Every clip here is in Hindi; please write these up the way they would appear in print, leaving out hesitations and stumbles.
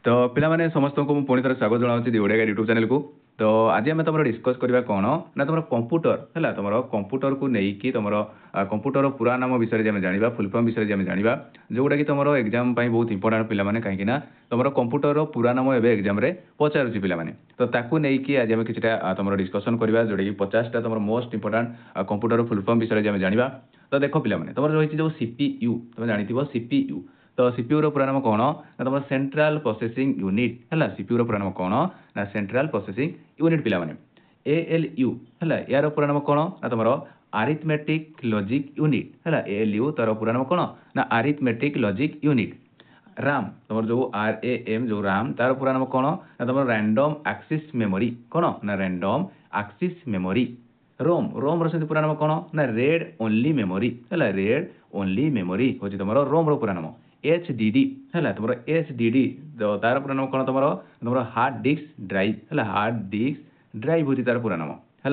तो पिलामाने समस्त को पुणी थर स्वागत जनाऊँ दी ओडिया यूट्यूब चैनल को। तो आज आम तुम डिस्कस करवा कौन ना तुम कंप्यूटर है तुम कंप्यूटर को लेकिन तुम कंप्यूटर पूरा नाम विषय में जाना फुल फॉर्म विषय में जाना जोटा कि तुम एग्जाम बहुत इंपोर्टाट पिलाने कहीं तुम कंप्यूटर पूरा नाम एवं एग्जाम पचारूँ पिलाने तो ताकू नहीं आज आम कि तुम डिस्कसन करवा जोटा कि 50टा तुम most important computer full form विषय में जाना। तो देख पिलाने तुम रही जो सीपीयू तुम जानी सीपीयू तो सीपीयू रो पूरा नाम कौन ना तुम सेंट्रल प्रोसेसिंग यूनिट है सीपीयू रो पूरा नाम कौन ना सेंट्रल प्रोसेसिंग यूनिट पिला माने एएलयू है यार पूरा नाम कौन ना तुम अरिथमेटिक लॉजिक यूनिट है एएलयू तार पूरा नाम कौन ना अरिथमेटिक लॉजिक यूनिट। राम तुम जो RAM जो राम तार पूरा नाम कौन ना तुम रैंडम एक्सेस मेमोरी कौन ना रैंडम एक्सेस मेमोरी। रोम रोम रो पूरा नाम कौन ना रेड ओनली मेमोरी है रेड ओनली मेमोरी हूँ तुम रोम रो पूरा नाम। HDD है तुम HDD तार पूरा नाम कौन तुम हार्ड डिस्क ड्राइव है हार्ड डिस्क ड्राइव हूँ तार पूरा नाम है।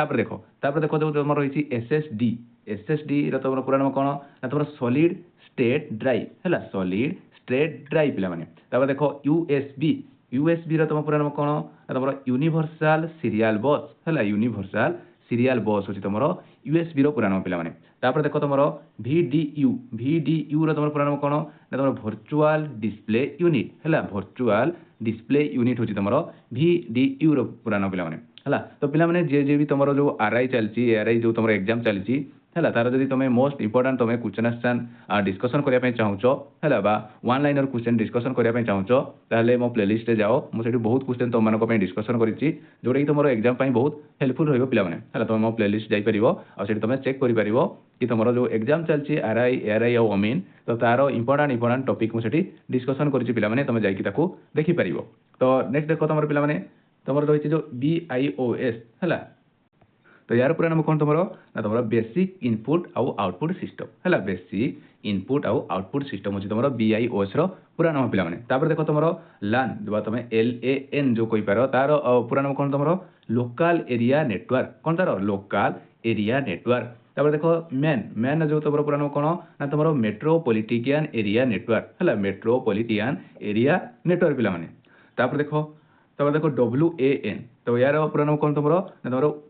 देखो जो तुम रही SSD तुम पूरा नाम कौन ना तुम सॉलिड स्टेट ड्राइव है सॉलिड स्टेट ड्राइव पे देखो USB तुम पूरा नाम कौन ना तुम यूनिवर्सल सीरियल बस है यूनिवर्सल सीरियल बस हूँ तुम USB पूरा नाम पे देखो तुम VDU तुम पूरा नाम कौन ना तुम वर्चुअल डिस्प्ले यूनिट है वर्चुअल डिस्प्ले यूनिट हूँ तुम VDU पूरा नाम पे है। तो पिलाने जे भी तुम जो RI चलती ARI जो तुम एग्जाम चलती है तार जब तुम मोस्ट इंपोर्टाट तुम क्वेश्चन आंसर डिस्कसन करने चाहूँ है वन लाइनर क्वेश्चन डिस्कसन करने चाहूँ ताहले मो प्लेलिस्ट जाओ मुझे बहुत क्वेश्चन तुम मानक डिस्कसन करी जोटा कि तुम एग्जाम बहुत हेल्पफुल रही पिलाने है तुम मो प्लेलिस्ट जापर आठ तुम चेक कर कि तुम जो एग्जाम चलती RI ARI और अमीन तो तार इंपोर्टाट टॉपिक मुझे डिस्कसन करी पिलाने तुम जाकि देखिपर। तो नेक्स्ट देखो तुम पिलाने तुम रही जो BIOS है तो यार पूरा नाम कौन तुम ना तुम बेसिक इनपुट आउ आउटपुट सिस्टम है बेसिक इनपुट आउ आउटपुट सिस्टम हूँ तुम BIOS पूरा नाम पिलाने। देखो तुम LAN जो तुम LAN जो कहीपर तार पूरा नाम कौन तुम लोकल एरिया नेटवर्क कौन तार लोकल एरिया नेटवर्क। देखो मैन जो तुम पूरा नाम कौन ना तुम मेट्रोपॉलिटन एरिया नेटवर्क है मेट्रोपॉलिटन एरिया नेटवर्क पिलाने। देखो WAN तो यार पूरा नाम कौन तुम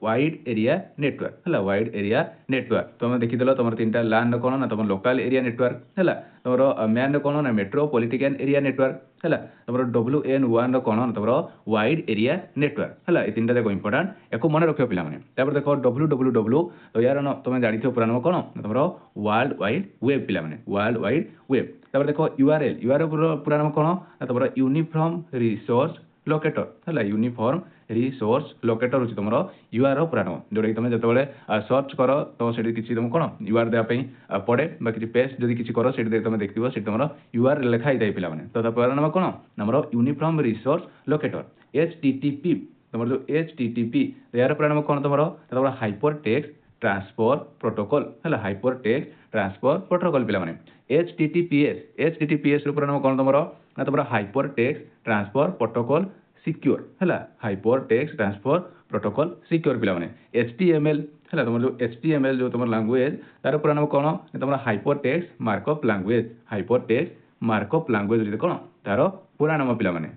वाइड एरिया नेटवर्क है वाइड एरिया नेटवर्क। तुम देखीदेल तुम 3टा LAN कौन ना तुम लोकल एरिया नेटवर्क है तुम मैन कौन ना मेट्रोपॉलिटन एरिया नेटवर्क है तुम WAN कौन ना तुम वाइड एरिया नेटवर्क है ये 3टा देखो इंपोर्टाट या मन रख पे। देखो WWW तो यार तुम जानी पूरा नाम कौन तुम वर्ल्ड वाइड वेब पिलाने वर्ल्ड वाइड वेब। देखो URL पूरा नाम कौन ना तुम यूनिफॉर्म रिसोर्स लोकेटर है यूनिफॉर्म रिसोर्स लोकेटर हूँ तुम URL पूरा नाम जोटा कि तुम जो सर्च कर तो से किसी तुम कौन URL देवाई पड़े कि पेस्ट जब किसी कर तुम देखो तुम URL लिखाई था पिलाने। तो पूरा नाम कौन नमर यूनिफॉर्म रिसोर्स लोकेटर। HTTP तुम जो HTTP यार पूरा नाम कौन तुम हाइपर टेक्स्ट ट्रांसफर प्रोटोकॉल है हाइपर टेक्स्ट ट्रांसफर प्रोटोकॉल पिलाने। HTTPS पूरा नाम कौन तुम ना तुम hyper text transfer protocol secure है hyper text transfer protocol secure पिलाने। HTML है तुम जो HTML जो तुम लैंग्वेज तार पूरा नाम कौन तुम hyper text markup language hyper text markup language कौन तार पूरा नाम पिलाने।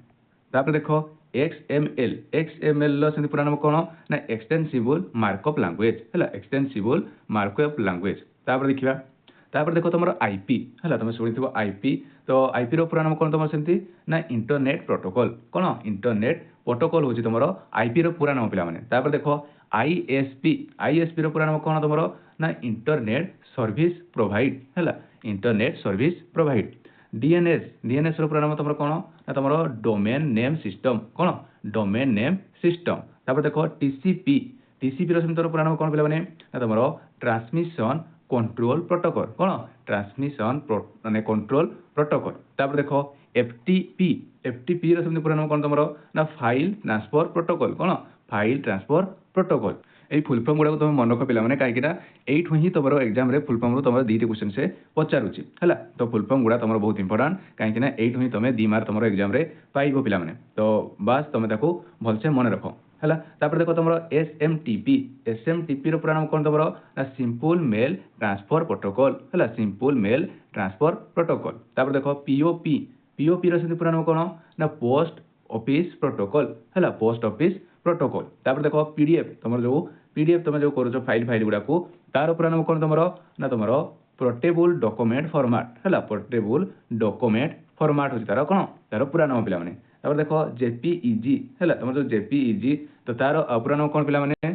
देखो XML से पूरा नाम कौन ना एक्सटेंसिबल मार्कअप लैंग्वेज है एक्सटेंसिबल मार्कअप लैंग्वेज। देखा देखो तुम IP है तुम शुणी IP तो IP रो पूरा नाम कौन तुम सेमती ना इंटरनेट प्रोटोकॉल कौन इंटरनेट प्रोटोकॉल हूँ तुम IP रो पूरा नाम पिलाने। देखो ISP रो पूरा नाम कौन तुम ना इंटरनेट सर्विस प्रोवाइड है इंटरनेट सर्विस प्रोवाइड। DNS रो पूरा नाम तुम कौन ना तुम डोमेन नेम सिस्टम कौन डोमेन नेम सिस्टम। देखो TCP रो पूरा नाम कौन पिलाने ना तुम ट्रांसमिशन कंट्रोल प्रोटोकॉल कौन ट्रांसमिशन माने कंट्रोल प्रोटोकॉल। देखो FTP रो पूरा नाम कौन तुम ना फाइल ट्रांसफर प्रोटोकॉल कौन फाइल ट्रांसफर प्रोटोकॉल। ये फुल फॉर्म गुड़ा तुम मन रख पिलाने कहीं ही तुम एग्जाम फुल फॉर्म तुम 2टी क्वेश्चन से पचारूची है तो फुल फॉर्म गुड़ा तुम बहुत इंपोर्टाट कहीं ही तुम 2 मार्क तुम एग्जाम पाइब पिलाने। तो बास तुम भलसे मन रख है। देखो तुम SMTP रो पूरा नाम कौन तुम ना सिंपल मेल ट्रांसफर प्रोटोकॉल है सिंपल मेल ट्रांसफर प्रोटोकॉल। देखो पीओपी रो सेमती पूरा नाम कोन ना पोस्ट ऑफिस प्रोटोकॉल हैला पोस्ट ऑफिस प्रोटोकॉल तापर देखो पीडीएफ तुम जो पीडीएफ तुम जो करूछ फाइल गुड़ा को तार पूरा नाम कोन तुमरो ना तुमरो पोर्टेबल डॉक्यूमेंट फॉर्मेट हैला पोर्टेबल डॉक्यूमेंट फॉर्मेट होची तार कोन तार पूरा नाम पिला माने तापर देखो जेपीईजी हैला तुम जो जेपीईजी तो तार पूरा नाम कोन पिला माने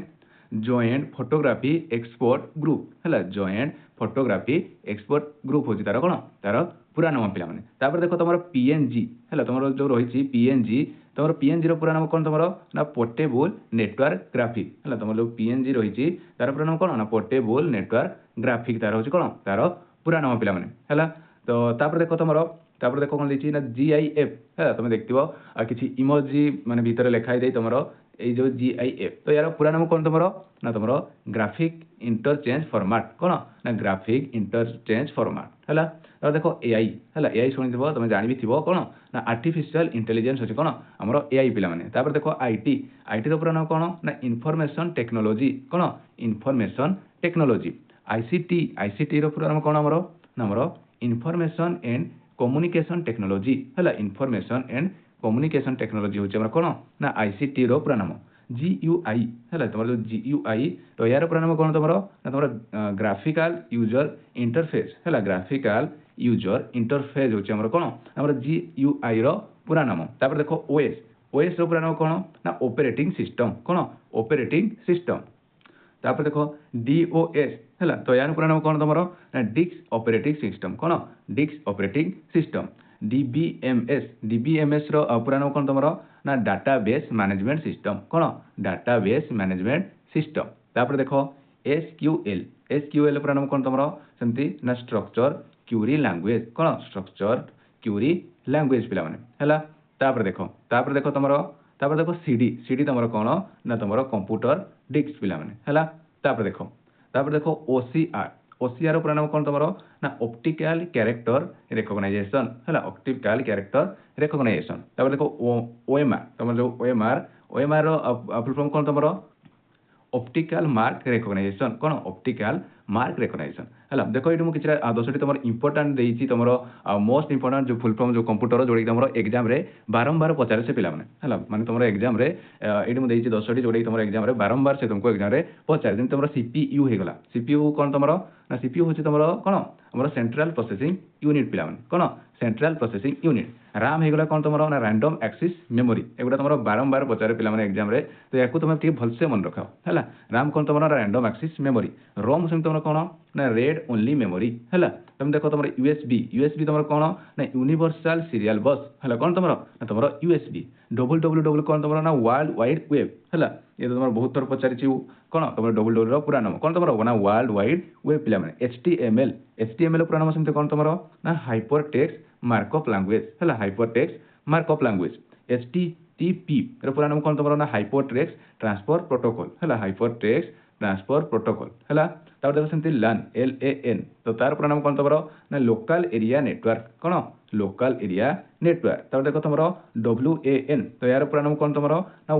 जॉइंट फोटोग्राफी एक्सपोर्ट ग्रुप हैला जॉइंट फोटोग्राफी एक्सपोर्ट ग्रुप होची तार कोन तार पूरा नाम पिला माने तापर देखो तुमरो पीएनजी हैला तुमरो जो रहिची पीएनजी तुमरो पीएनजी रो पूरा नाम कोन तुमरो ना पोर्टेबल नेटवर्क ग्राफिक हैला तुमरो जो पीएनजी रहिची तार पूरा नाम कोन ना पोर्टेबल नेटवर्क ग्राफिक तार होची कोन तार पूरा नाम पिला माने हैला तो तापर देखो तुमरो तापर देखो कोन देछि ना जीआईएफ है तुम देखथिबो किछि इमोजी माने भीतर लिखाई देई तुमरो ए जो जीआईएफ तो यार पूरा नाम कोन तुमरो ना तुमरो ग्राफिक इंटरचेंज फॉर्मेट कोन ना ग्राफिक इंटरचेंज फॉर्मेट हैला तो देखो एआई हैला एआई सुनिथिबो तुम जानि भी थिबो कोन ना आर्टिफिशियल इंटेलिजेंस होछि कोन हमरो एआई पिला माने तापर देखो आईटी आईटी रो पूरा नाम कोन ना इंफॉर्मेशन टेक्नोलॉजी कोन इंफॉर्मेशन टेक्नोलॉजी आईसीटी आईसीटी रो पूरा नाम कोन हमरो ना हमरो इंफॉर्मेशन एंड कम्युनिकेशन टेक्नोलॉजी हैला इंफॉर्मेशन एंड कम्युनिकेशन टेक्नोलॉजी होची हमर कोन ना आईसीटी रो पूरा नाम जीयूआई हैला तमर जो जीयूआई तो यार पूरा नाम कोन तमरो ना तमरो ग्राफिकल यूजर इंटरफेस हैला ग्राफिकल यूजर इंटरफेस होची हमर कोन हमर जीयूआई रो पूरा नाम तापर देखो ओएस ओएस रो पूरा नाम कोन ना ऑपरेटिंग सिस्टम कोन ऑपरेटिंग सिस्टम तापर देखो डीओएस हैला तो यार पूरा नाम कोन तमरो ना डिस्क ऑपरेटिंग सिस्टम कोन disk operating system DBMS DBMS रो पूरा नाम कोन तमरो ना डाटाबेस मैनेजमेंट सिस्टम कोन डाटाबेस मैनेजमेंट सिस्टम तापर देखो एसक्यूएल एसक्यूएल पूरा नाम कोन तमरो सेमती ना स्ट्रक्चर क्यूरी लैंग्वेज कोन स्ट्रक्चर क्यूरी लैंग्वेज पिला माने हैला तापर देखो तमरो सीडी सीडी तमरो कोन ना तमरो कंप्यूटर डिस्क पिला माने हैला तापर देखो ओसीआर ओसीआर पूरा नाम कोन तमरो ना ऑप्टिकल कैरेक्टर रिकॉग्नाइजेशन हैला ऑप्टिकल कैरेक्टर रिकॉग्नाइजेशन तापर देखो ओएमआर तमरो जो ओएमआर रो फुल फॉर्म कोन तमरो ऑप्टिकल मार्क रिकॉग्नाइजेशन कोन ऑप्टिकल मार्क रिकॉग्नाइजेशन हैला देखो एटु मु किछरा 10टी तमरो इंपोर्टेंट देइछि तमरो मोस्ट इंपोर्टेंट जो फुल फॉर्म जो कंप्यूटर जोडी तमरो एग्जाम रे बारंबार पचारे से पिला माने हैला माने तमरो एग्जाम रे एटु मु देइछि 10टी जोडी तमरो एग्जाम रे बारंबार से तुमको एग्जाम रे पचारे दिन तमरो सीपीयू हे गला सीपीयू कोन तमरो ना सीपीयू होछि तमरो कोन हमरो सेंट्रल प्रोसेसिंग यूनिट पिला माने कोन सेंट्रल प्रोसेसिंग यूनिट RAM हे गला कोन तमरो ना रैंडम एक्सेस मेमोरी एगुडा तमरो बारंबार पचारे पिला माने एग्जाम रे तो याकू तुम ठीक भलसे मन रखाओ हैला RAM कोन तमरो random access memory ROM same तमरो कोन ना रेड ओनली मेमोरी हैला तुम देखो तमरो यूएसबी तमरो कोन ना यूनिवर्सल सीरियल बस हैला कोन तमरो ना तमरो यूएसबी www कोन तमरो ना वर्ल्ड वाइड वेब हैला ये तो तमरो बहुत थर पचारि छि कोन तमरो www रो पूरा नाम कोन तमरो ना वर्ल्ड वाइड वेब पिला माने HTML पूरा नाम सेम कोन तमरो ना हाइपरटेक्स्ट मार्कअप लैंग्वेज हैला हाइपरटेक्स्ट मार्कअप लैंग्वेज HTTP रो पूरा नाम कोन तमरो ना हाइपरटेक्स्ट ट्रांसफर प्रोटोकॉल हैला हाइपरटेक्स्ट ट्रांसफर प्रोटोकॉल हैला तापर देखो सेमती LAN तो तार पूरा नाम कोन तमरो ना लोकल एरिया नेटवर्क कोन लोकल एरिया नेटवर्क तापर देखो तमरो WAN तो यार पूरा नाम कोन तमरो ना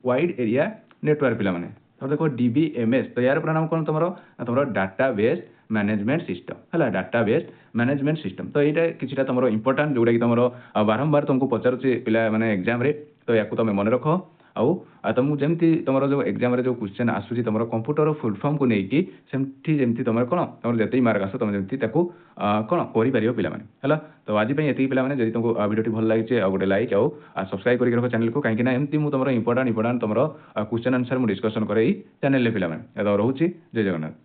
वाइड एरिया नेटवर्क पिला माने तापर देखो DBMS तो यार पूरा नाम कोन तमरो ना तमरो डाटाबेस मैनेजमेंट सिस्टम हैला डाटाबेस मैनेजमेंट सिस्टम तो एटा किछटा तमरो इंपोर्टेंट जोडा कि तमरो बारंबार तुमको पचारुचे पिला माने एग्जाम रे तो याकू तमे मन रखो आ तुमको जमती तुम जो एग्जाम रे जो क्वेश्चन आसुची तुम कंप्यूटर फुल फॉर्म को लेकिन सेमती जमती तुम कौन तुम जिते मार्क आस तुम जमती कौन कर पिला है तो आज ये पिला जब तुमको वीडियो भल लगे आ गोटे लाइक आउ सब्सक्राइब करके रख चैनल को कहीं एमती तुम इंपोर्टेंट क्वेश्चन आंसर मुझे डिस्कसन करे चैनल पे पिला रोचे जय जगन्नाथ।